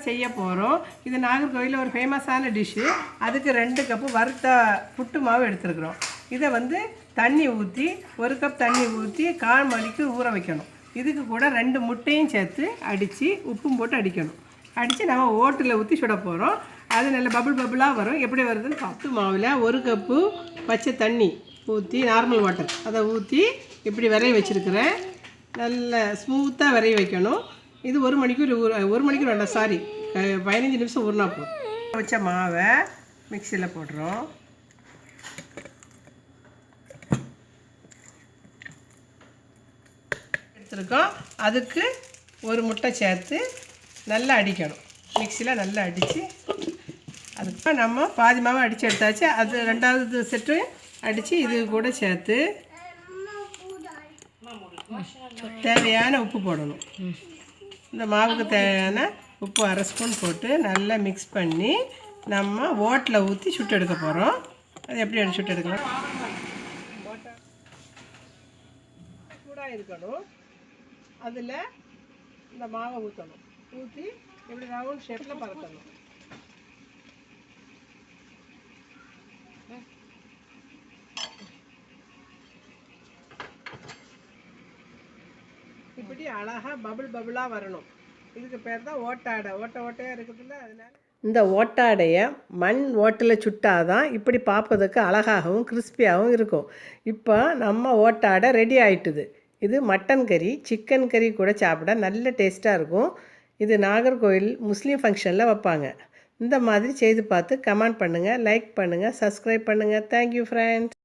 செய்ய போகிறோம். இது நாகர்கோவிலில் ஒரு ஃபேமஸான டிஷ்ஷு. அதுக்கு 2 கப்பு வறுத்த புட்டு மாவு எடுத்துருக்குறோம். இதை தண்ணி ஊற்றி 1 கப் தண்ணி ஊற்றி 1/4 மணிக்கு ஊற வைக்கணும். இதுக்கு கூட 2 முட்டையும் சேர்த்து அடித்து உப்பும் போட்டு அடிக்கணும். அடித்து நம்ம ஓட்டில் ஊற்றி சுட போகிறோம். அது நல்ல பபுளாக வரும். எப்படி வருதுன்னு பத்து மாவில் 1 கப்பு பச்சை தண்ணி ஊற்றி நார்மல் வாட்டர் அதை ஊற்றி இப்படி விரைய வச்சுருக்கிறேன். நல்ல ஸ்மூத்தாக விரைய வைக்கணும். இது 1 மணிக்கு வேண்டாம், சாரி 15 நிமிஷம் ஊறினா போதும். வச்ச மாவை மிக்சியில் போடுறோம். எடுத்துருக்கோம். அதுக்கு 1 முட்டை சேர்த்து நல்லா அடிக்கணும். மிக்சியில் நல்லா அடித்து அதுக்கு நம்ம பாதி மாவை அடித்து எடுத்தாச்சு. அது 2வது செட்டு அடித்து இது கூட சேர்த்து தேவையான உப்பு போடணும். இந்த மாவுக்கு தேவையான உப்பு 1/2 ஸ்பூன் போட்டு நல்லா மிக்ஸ் பண்ணி நம்ம ஓட்டில் ஊற்றி சுட்டு எடுக்க போகிறோம். அது எப்படி சுட்டு எடுக்கலாம்? சூடாக இருக்கணும். அதில் இந்த மாவை ஊற்றணும். ஊற்றி இப்படி ரவுண்ட் ஷேப்பில் பரட்டணும். இப்படி அழகாக பபுளாக வரணும். இதுக்கு பேர் தான் ஓட்டாடை. ஓட்டையாக இருக்குதுல்ல, அதனால இந்த ஓட்டாடையை மண் ஓட்டில் சுட்டாதான் இப்படி பார்ப்பதுக்கு அழகாகவும் கிறிஸ்பியாகவும் இருக்கும். இப்போ நம்ம ஓட்டாடை ரெடி ஆகிட்டுது. இது மட்டன் கறி, சிக்கன் கறி கூட சாப்பிட நல்ல டேஸ்ட்டாக இருக்கும். இது நாகர்கோவில் முஸ்லீம் ஃபங்க்ஷனில் வைப்பாங்க. இந்த மாதிரி செய்து பார்த்து கமெண்ட் பண்ணுங்கள், லைக் பண்ணுங்கள், சப்ஸ்கிரைப் பண்ணுங்கள். Thank you friends.